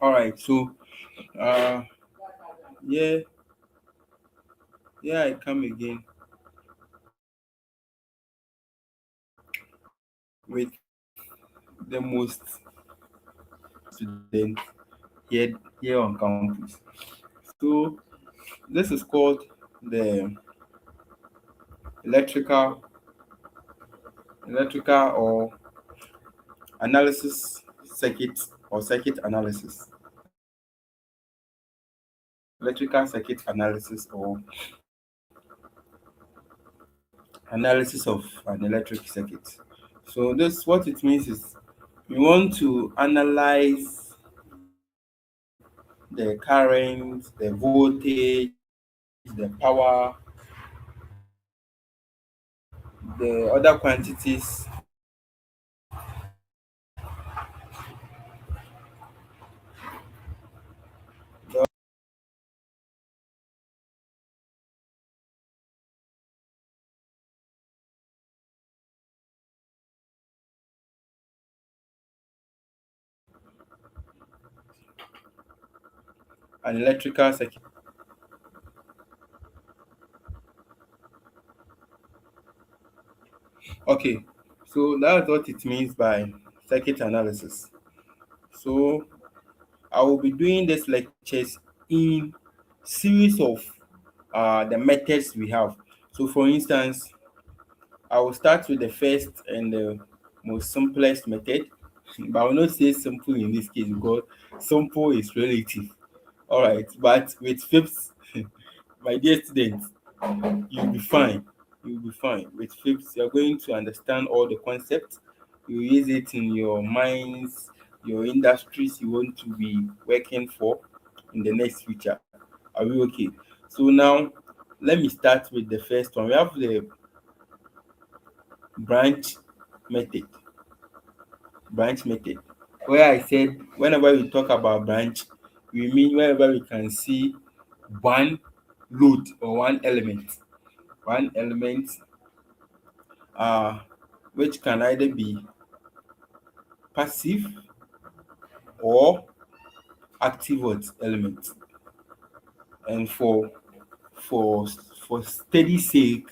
All right. So, uh, yeah, yeah, I come again with the most students here on campus. So, this is called the electrical electrical or analysis circuit or circuit analysis, electrical circuit analysis or analysis of an electric circuit. So this what it means is we want to analyze the current, the voltage, the power, the other quantities an electrical circuit. Okay, so that's what it means by circuit analysis. So I will be doing these lectures in series of the methods we have. So for instance, I will start with the first and the most simplest method, but I will not say simple in this case because simple is relative. All right, but with fifths, my dear students, you'll be fine. You'll be fine. With fifths, you're going to understand all the concepts. You use it in your minds, your industries you want to be working for in the next future. Are we okay? So now let me start with the first one. We have the branch method. Branch method. Where I said whenever we talk about branch, we mean wherever we can see one load or one element. One element uh which can either be passive or active what element. And for for steady sake,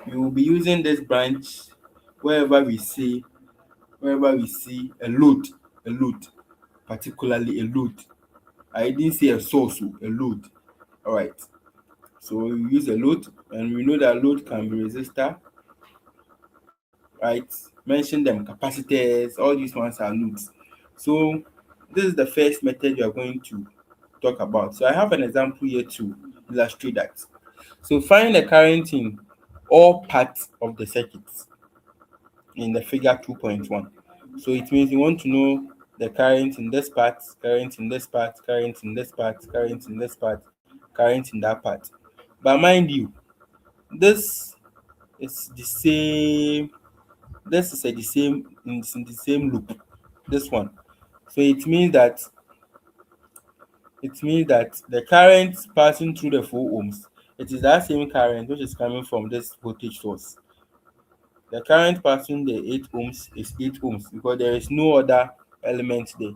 we will be using this branch wherever we see a load, particularly a load. I didn't say a source, oh, a load. All right. So we use a load, and we know that load can be resistor, right? Mention them capacitors. All these ones are loads. So this is the first method we are going to talk about. So I have an example here to illustrate that. So find the current in all parts of the circuit in the figure 2.1. So it means you want to know the current in this part, current in this part, current in this part, current in this part, current in that part. But mind you, this is the same, this is the same in the same loop. This one. So it means that the current passing through the 4 ohms, it is that same current which is coming from this voltage source. The current passing the 8 ohms is 8 ohms because there is no other element there.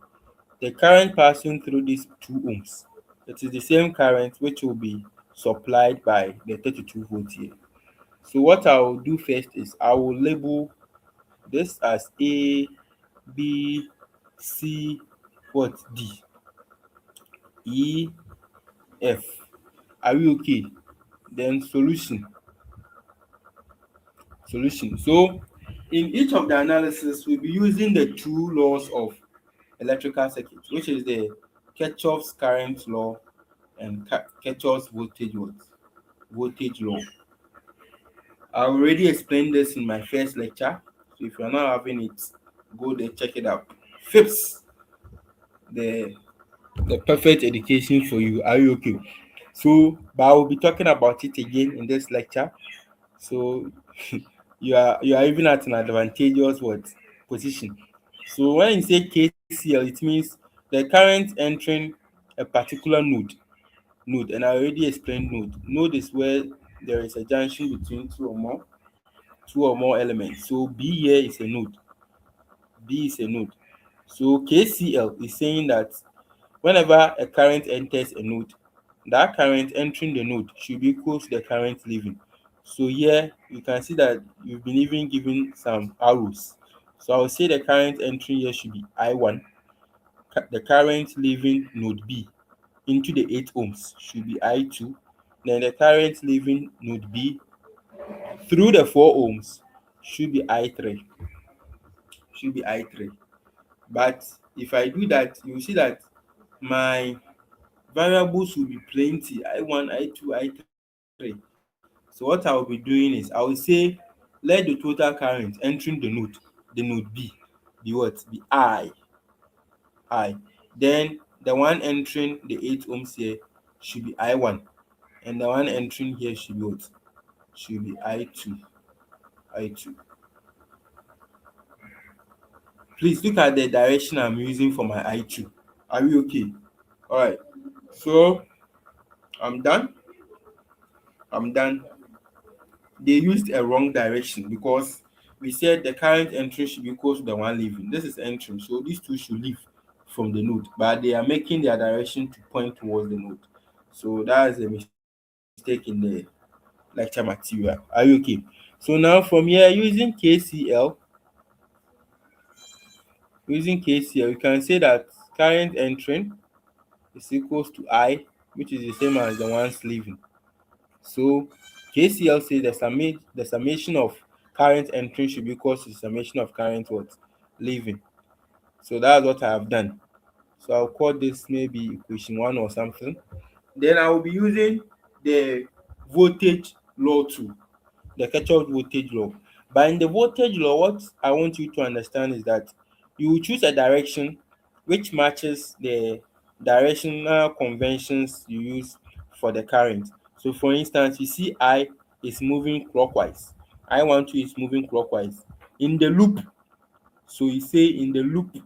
The current passing through these 2 ohms, it is the same current which will be supplied by the 32 volt here. So what I will do first is I will label this as A, B, C, what D, E, F. Are we okay? Then solution. So in each of the analysis, we'll be using the two laws of electrical circuit, which is the Kirchhoff's current law and Kirchhoff's voltage law. I already explained this in my first lecture, so if you're not having it, go there, check it out. Fifth, the the perfect education for you. Are you okay? So, but I will be talking about it again in this lecture. So you are even at an advantageous what position. So when you say KCL, it means the current entering a particular node, and I already explained node. Node is where there is a junction between two or more elements. So B here is a node. B is a node. So KCL is saying that whenever a current enters a node, that current entering the node should be equal to the current leaving. So here you can see that you've been even given some arrows. So I will say the current entering here should be I1. The current leaving node B into the 8 ohms should be I2. Then the current leaving node B through the 4 ohms should be I3. Should be I3. But if I do that, you see that my variables will be plenty: I1, I2, I3. So what I will be doing is I will say let the total current entering the node B, be what? Be I. Then the one entering the 8 ohms here should be I1, and the one entering here should be what? Should be I2. I2. Please look at the direction I'm using for my I2. Are we okay? All right. So I'm done. I'm done. They used a wrong direction because we said the current entry should be equal to the one leaving. This is entering, so these two should leave from the node, but they are making their direction to point towards the node. So that is a mistake in the lecture material. Are you okay? So now from here, using KCL, you can say that current entering is equals to I, which is the same as the ones leaving. So KCL says the summation of current entering should be equal to the summation of current what? Leaving. So that's what I have done. So I'll call this maybe equation 1 or something. Then I will be using the voltage law too, the Kirchhoff voltage law. But in the voltage law, what I want you to understand is that you will choose a direction which matches the directional conventions you use for the current. So for instance, you see I is moving clockwise. I12 is moving clockwise. In the loop, so you say in the loop,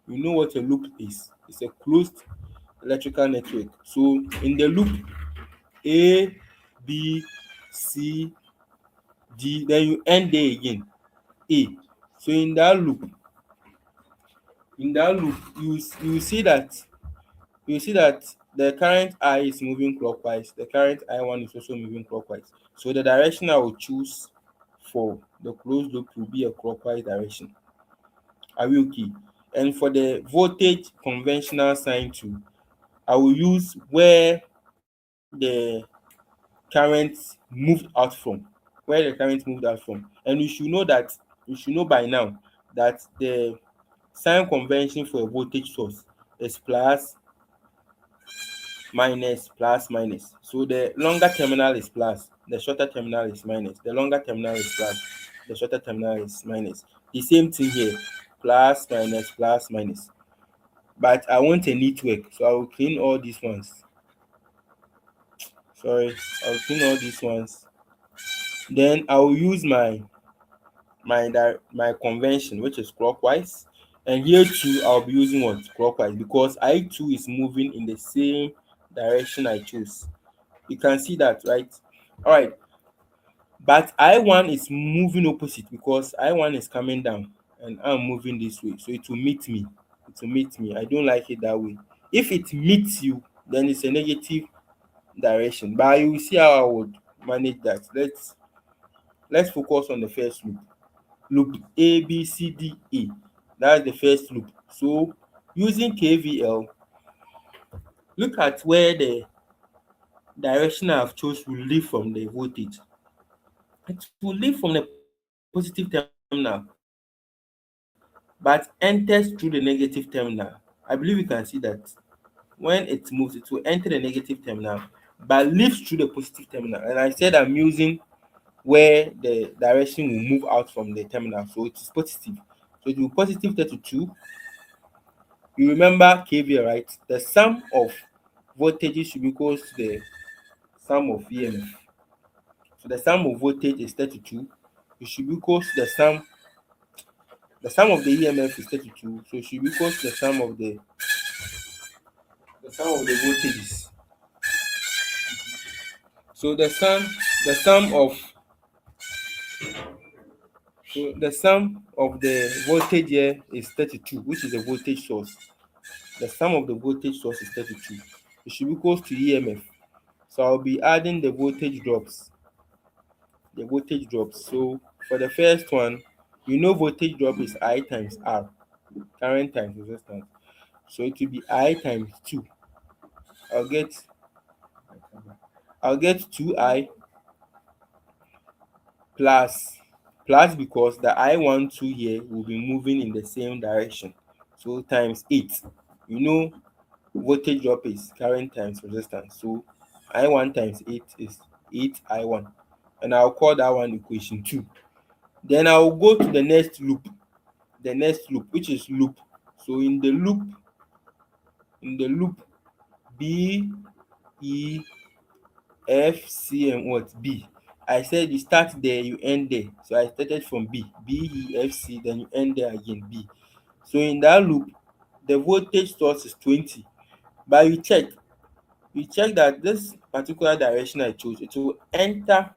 you know what a loop is. It's a closed electrical network. So in the loop, A, B, C, D, then you end there again, A. So in that loop, you see that the current I is moving clockwise, the current I1 is also moving clockwise. So the direction I will choose for the closed loop will be a clockwise direction. Are we okay? And for the voltage conventional sign too, I will use where the current moved out from. Where the current moved out from. And you should know by now that the sign convention for a voltage source is plus minus plus minus. So the longer terminal is plus, the shorter terminal is minus. The longer terminal is plus, the shorter terminal is minus. The same thing here, plus minus plus minus. But I want a network, so I will clean all these ones. Sorry, I'll clean all these ones. Then I will use my convention, which is clockwise. And here too I'll be using what? Clockwise, because I2 is moving in the same direction I chose. You can see that, right? All right. But I1 is moving opposite because I1 is coming down and I'm moving this way. So it will meet me. I don't like it that way. If it meets you, then it's a negative direction. But you will see how I would manage that. Let's focus on the first loop. Loop A, B, C, D, E. That's the first loop. So using KVL, look at where the direction I've chose will leave from the voltage. It will leave from the positive terminal, but enters through the negative terminal. I believe you can see that. When it moves, it will enter the negative terminal, but leaves through the positive terminal. And I said I'm using where the direction will move out from the terminal, so it is positive. So it will be positive 32. You remember KVL, right? The sum of voltages should be equal to the sum of EMF. So the sum of voltage is 32. It should be equal to the sum of the EMF is 32. So it should be equal to the sum of the voltages. So the sum of the voltage here is 32, which is the voltage source. the sum of the voltage source is 32. It should be equals to EMF. So I'll be adding the voltage drops. The voltage drops. So for the first one, voltage drop is I times R, current times resistance. So it will be I times 2. I'll get I'll get 2I plus because the I12 here will be moving in the same direction. So times 8. You know voltage drop is current times resistance. So I1 times 8 is 8I1. And I'll call that one equation 2. Then I'll go to the next loop, which is loop. So in the loop B, E, F, C, and what? B. I said you start there, you end there. So I started from B, E, F, C, then you end there again, B. So in that loop, the voltage source is 20. But you check that this particular direction I chose, it will enter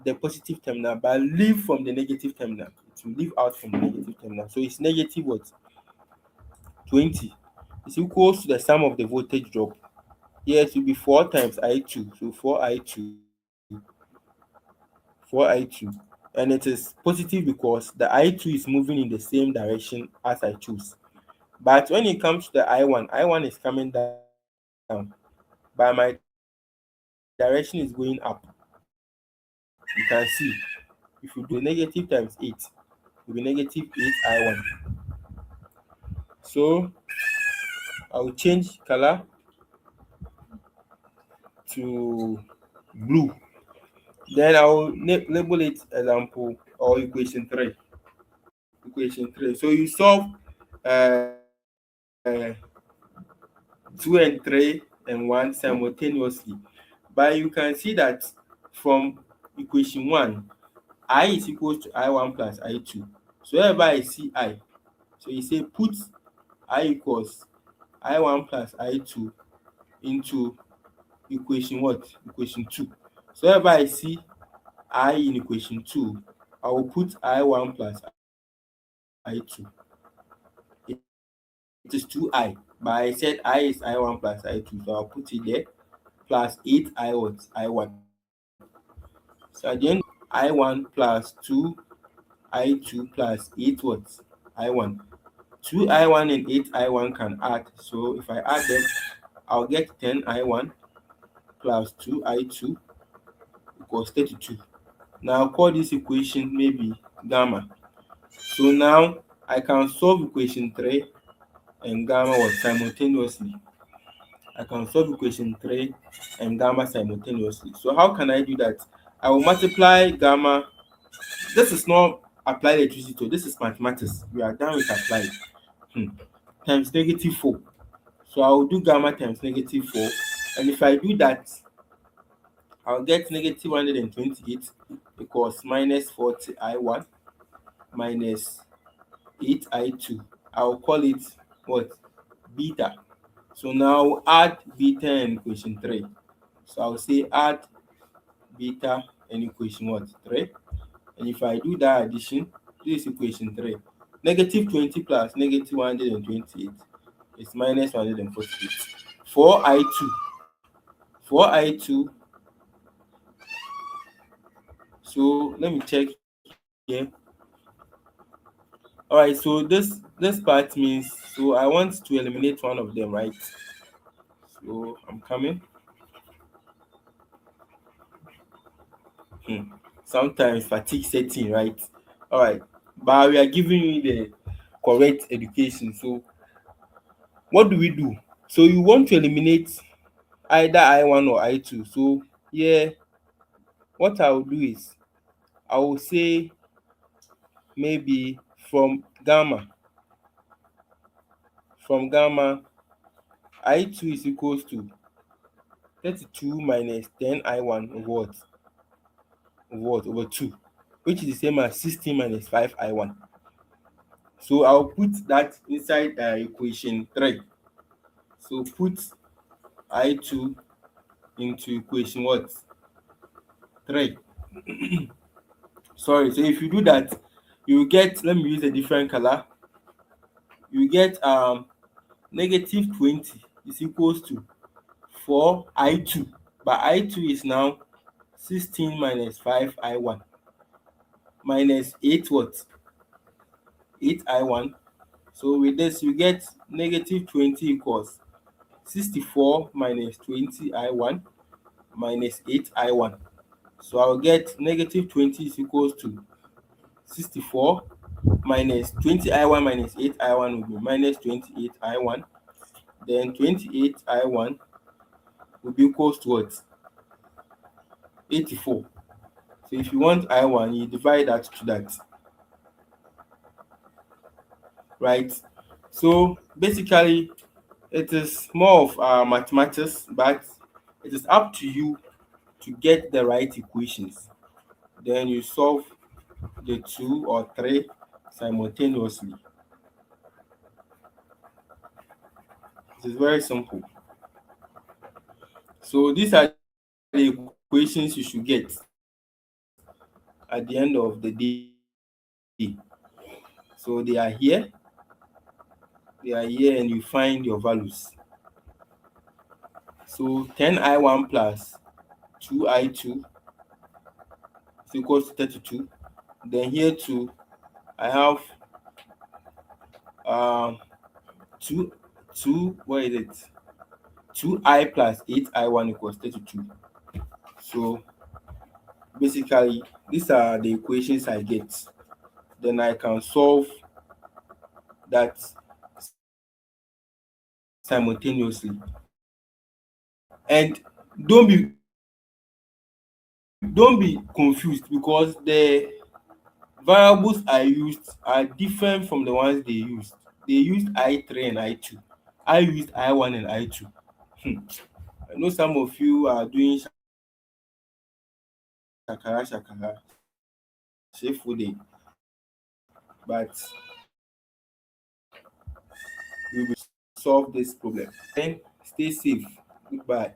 the positive terminal but leave from the negative terminal. It will leave out from the negative terminal. So it's negative what? 20 is equals to the sum of the voltage drop. Here it will be 4 times I2. So 4I2, and it is positive because the I2 is moving in the same direction as I choose. But when it comes to the I1 is coming down, but my direction is going up. You can see if you do the negative times 8, it will be negative 8I1. So I'll change color to blue. Then I'll label it example or equation 3. Equation 3. So you solve uh, 2 and 3 and 1 simultaneously. But you can see that from equation 1, I is equals to I1 plus I2. So wherever I see I, so you say put I equals I1 plus I2 into equation what? Equation 2. So wherever I see I in equation 2, I will put I1 plus I2. It is 2I, but I said I is I1 plus I2, so I'll put it there plus 8I what? I1. So at the end, I1 plus 2I2 plus 8 what? I1. 2I1 and 8I1 can add. So if I add them, I'll get 10I1 plus 2I2 equals 32. Now I'll call this equation maybe gamma. So now I can solve equation 3 and gamma was simultaneously. I can solve equation 3 and gamma simultaneously. So how can I do that? I will multiply gamma. This is not applied electricity, this is mathematics. We are done with applied. Times negative 4. So I will do gamma times negative 4. And if I do that, I'll get negative 128 equals minus 40I1 minus 8I2. I'll call it what? Beta. So now add beta and equation 3. So I'll say add beta and equation what? 3. And if I do that addition, this is equation 3. Negative 20 plus negative 128 is minus 148. 4I2. 4I2. So let me check here. All right, so this part means, so I want to eliminate one of them, right? So I'm coming. Sometimes fatigue setting, right? All right, but we are giving you the correct education. So what do we do? So you want to eliminate either I1 or I2. So here, what I will do is I will say maybe from gamma, I2 is equals to 32 minus 10I1 over 2, which is the same as 16 minus 5I1. So I'll put that inside equation 3. So put I2 into equation what? 3. Sorry, so if you do that, you get, let me use a different color. You get negative 20 is equals to 4i2, but i2 is now 16 minus 5i1 minus 8 what? 8i1. So with this you get negative 20 equals 64 minus 20i1 minus 8i1. So I'll get negative 20 is equals to 64 minus 20i1 minus 8i1 will be minus 28i1. Then 28i1 will be equals to what? 84. So if you want i1, you divide that to that, right? So basically it is more of mathematics, but it is up to you to get the right equations. Then you solve the two or three simultaneously. It is very simple. So these are the equations you should get at the end of the day. So they are here and you find your values. So 10i1 plus 2i2 is equals to 32. Then here too, I have um 2 2 what is it? 2i plus 8i1 equals 32. So basically these are the equations I get. Then I can solve that simultaneously. And don't be don't be confused because the variables I used are different from the ones they used. They used i3 and i2. I used i1 and i2. I know some of you are doing shakara shameful day, but we will solve this problem. Then stay safe. Goodbye.